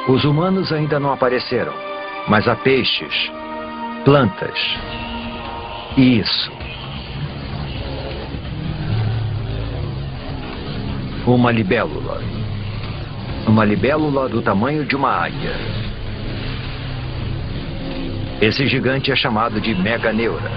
Os humanos ainda não apareceram, mas há peixes, plantas e isso. Uma libélula. Uma libélula do tamanho de uma águia. Esse gigante é chamado de Meganeura.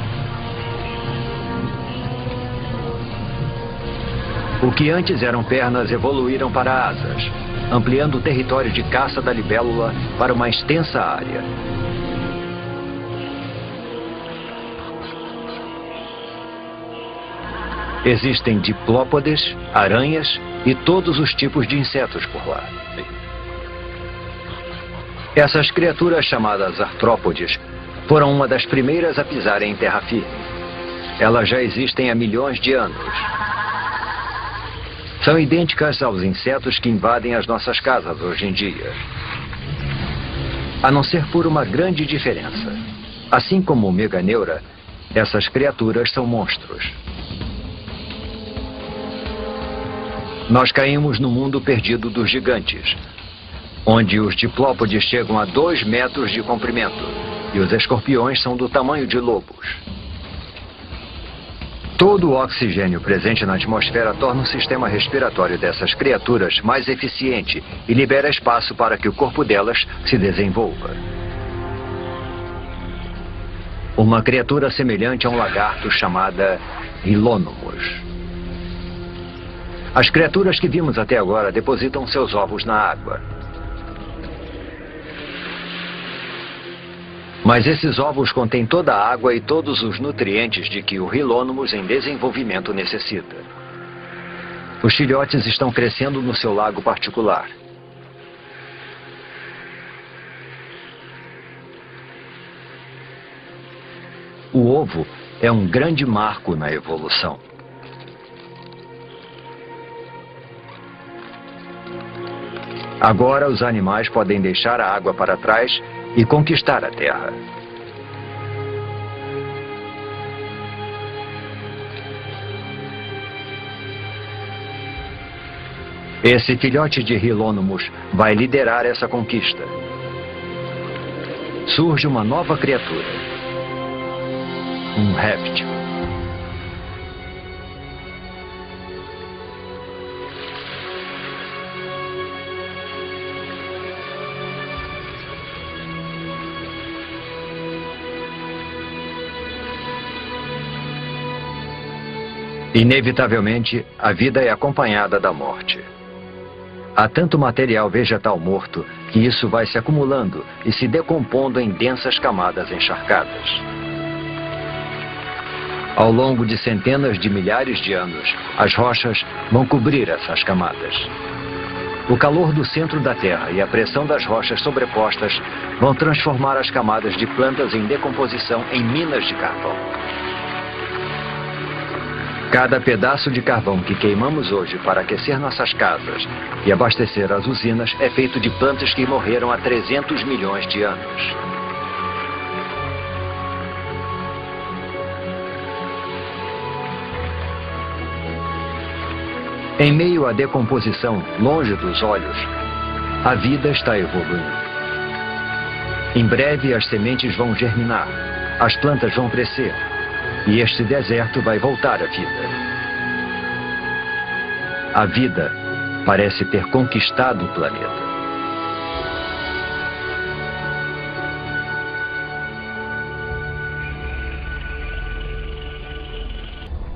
O que antes eram pernas evoluíram para asas, ampliando o território de caça da libélula para uma extensa área. Existem diplópodes, aranhas e todos os tipos de insetos por lá. Essas criaturas chamadas artrópodes foram uma das primeiras a pisarem em terra firme. Elas já existem há milhões de anos. São idênticas aos insetos que invadem as nossas casas hoje em dia. A não ser por uma grande diferença. Assim como o Meganeura, essas criaturas são monstros. Nós caímos no mundo perdido dos gigantes, onde os diplópodes chegam a 2 metros de comprimento e os escorpiões são do tamanho de lobos. Todo o oxigênio presente na atmosfera torna o sistema respiratório dessas criaturas mais eficiente e libera espaço para que o corpo delas se desenvolva. Uma criatura semelhante a um lagarto chamada Rilônomos. As criaturas que vimos até agora depositam seus ovos na água. Mas esses ovos contêm toda a água e todos os nutrientes de que o Rilônomos em desenvolvimento necessita. Os filhotes estão crescendo no seu lago particular. O ovo é um grande marco na evolução. Agora os animais podem deixar a água para trás e conquistar a terra. Esse filhote de Rilônomos vai liderar essa conquista. Surge uma nova criatura. Um réptil. Inevitavelmente, a vida é acompanhada da morte. Há tanto material vegetal morto que isso vai se acumulando e se decompondo em densas camadas encharcadas. Ao longo de centenas de milhares de anos, as rochas vão cobrir essas camadas. O calor do centro da Terra e a pressão das rochas sobrepostas vão transformar as camadas de plantas em decomposição em minas de carvão. Cada pedaço de carvão que queimamos hoje para aquecer nossas casas e abastecer as usinas é feito de plantas que morreram há 300 milhões de anos. Em meio à decomposição, longe dos olhos, a vida está evoluindo. Em breve as sementes vão germinar, as plantas vão crescer. E este deserto vai voltar à vida. A vida parece ter conquistado o planeta.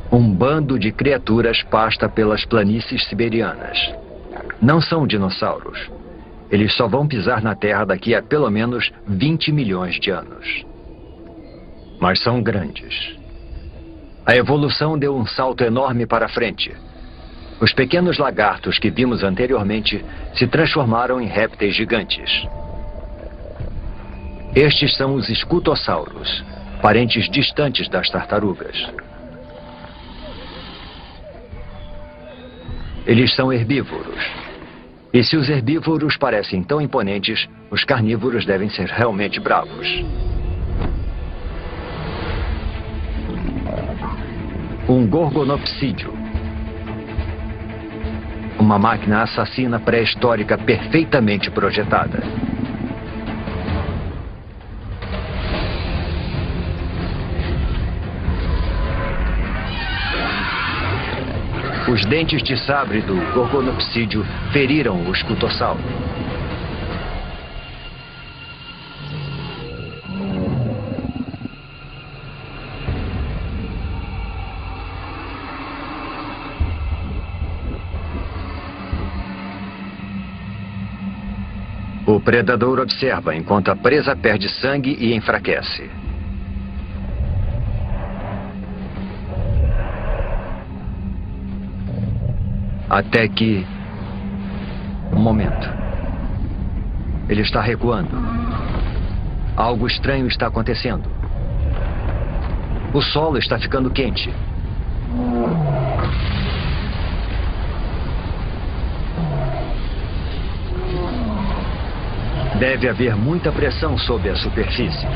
Um bando de criaturas pasta pelas planícies siberianas. Não são dinossauros. Eles só vão pisar na Terra daqui a pelo menos 20 milhões de anos. Mas são grandes. A evolução deu um salto enorme para frente. Os pequenos lagartos que vimos anteriormente se transformaram em répteis gigantes. Estes são os escutossauros, parentes distantes das tartarugas. Eles são herbívoros. E se os herbívoros parecem tão imponentes, os carnívoros devem ser realmente bravos. Um gorgonopsídeo. Uma máquina assassina pré-histórica perfeitamente projetada. Os dentes de sabre do Gorgonopsídeo feriram o escutossauro. O predador observa enquanto a presa perde sangue e enfraquece. Até que... Um momento. Ele está recuando. Algo estranho está acontecendo. O solo está ficando quente. Deve haver muita pressão sob a superfície.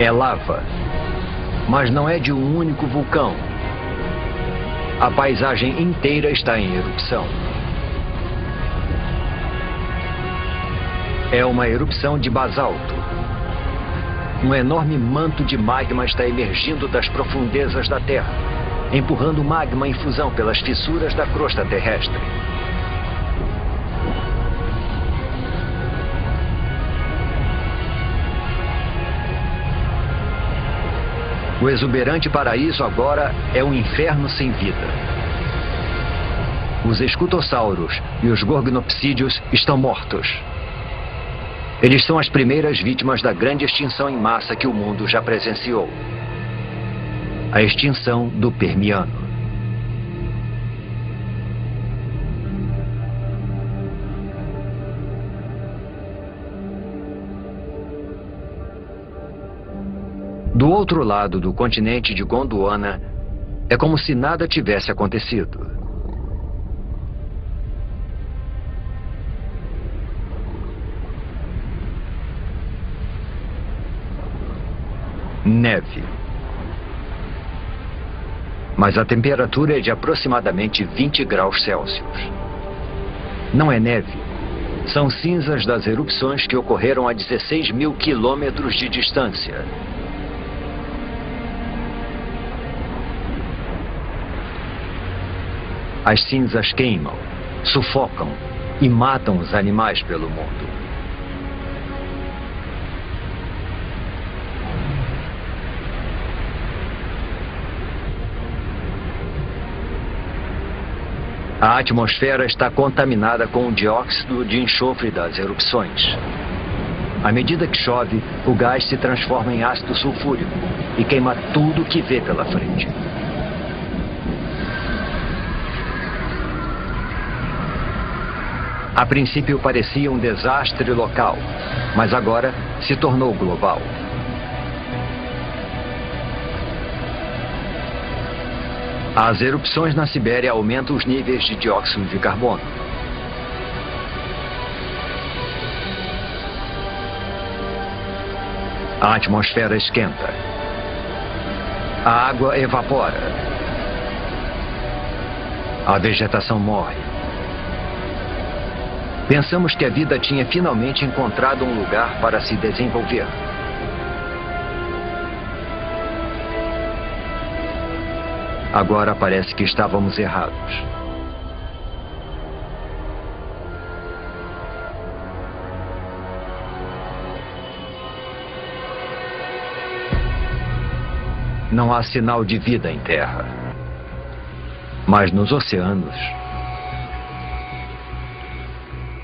É lava, mas não é de um único vulcão. A paisagem inteira está em erupção. É uma erupção de basalto. Um enorme manto de magma está emergindo das profundezas da Terra, empurrando magma em fusão pelas fissuras da crosta terrestre. O exuberante paraíso agora é um inferno sem vida. Os escutossauros e os gorgonopsídeos estão mortos. Eles são as primeiras vítimas da grande extinção em massa que o mundo já presenciou. A extinção do Permiano. Do outro lado do continente de Gondwana, é como se nada tivesse acontecido. Neve. Mas a temperatura é de aproximadamente 20 graus Celsius. Não é neve. São cinzas das erupções que ocorreram a 16 mil quilômetros de distância. As cinzas queimam, sufocam e matam os animais pelo mundo. A atmosfera está contaminada com o dióxido de enxofre das erupções. À medida que chove, o gás se transforma em ácido sulfúrico e queima tudo que vê pela frente. A princípio parecia um desastre local, mas agora se tornou global. As erupções na Sibéria aumentam os níveis de dióxido de carbono. A atmosfera esquenta. A água evapora. A vegetação morre. Pensamos que a vida tinha finalmente encontrado um lugar para se desenvolver. Agora parece que estávamos errados. Não há sinal de vida em terra. Mas nos oceanos...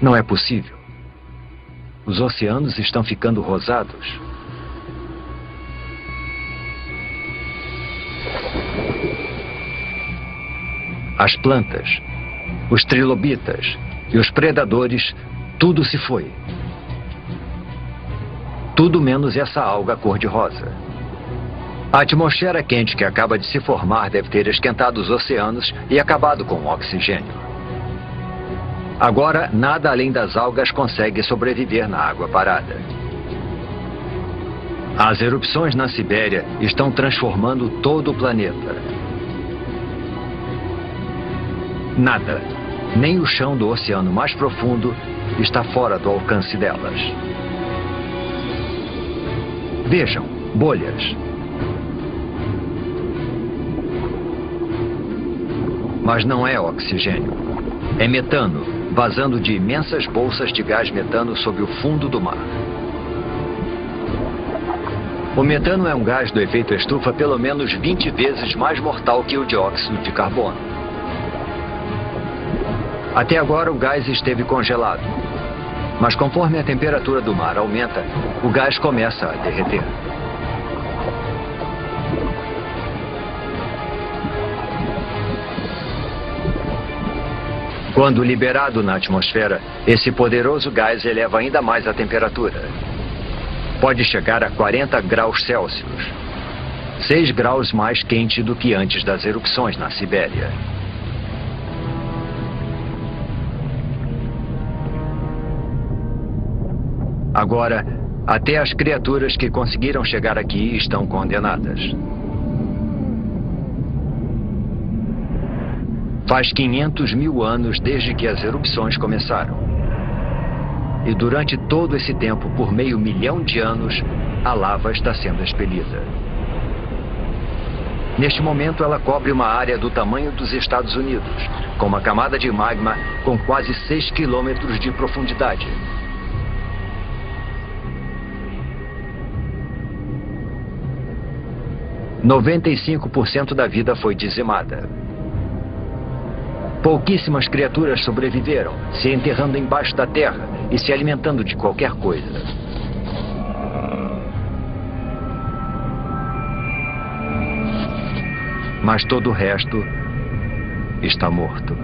não é possível. Os oceanos estão ficando rosados. As plantas, os trilobitas e os predadores Tudo se foi. Tudo menos essa alga cor-de-rosa. A atmosfera quente que acaba de se formar deve ter esquentado os oceanos e acabado com o oxigênio. Agora, nada além das algas consegue sobreviver na água parada. As erupções na Sibéria estão transformando todo o planeta. Nada, nem o chão do oceano mais profundo, está fora do alcance delas. Vejam, bolhas. Mas não é oxigênio. É metano, vazando de imensas bolsas de gás metano sob o fundo do mar. O metano é um gás do efeito estufa pelo menos 20 vezes mais mortal que o dióxido de carbono. Até agora o gás esteve congelado. Mas conforme a temperatura do mar aumenta, o gás começa a derreter. Quando liberado na atmosfera, esse poderoso gás eleva ainda mais a temperatura. Pode chegar a 40 graus Celsius, 6 graus mais quente do que antes das erupções na Sibéria. Agora, até as criaturas que conseguiram chegar aqui estão condenadas. Faz 500 mil anos desde que as erupções começaram. E durante todo esse tempo, por meio milhão de anos, a lava está sendo expelida. Neste momento, ela cobre uma área do tamanho dos Estados Unidos, com uma camada de magma com quase 6 quilômetros de profundidade. « 95% da vida foi dizimada. Pouquíssimas criaturas sobreviveram, se enterrando embaixo da terra e se alimentando de qualquer coisa. Mas todo o resto está morto.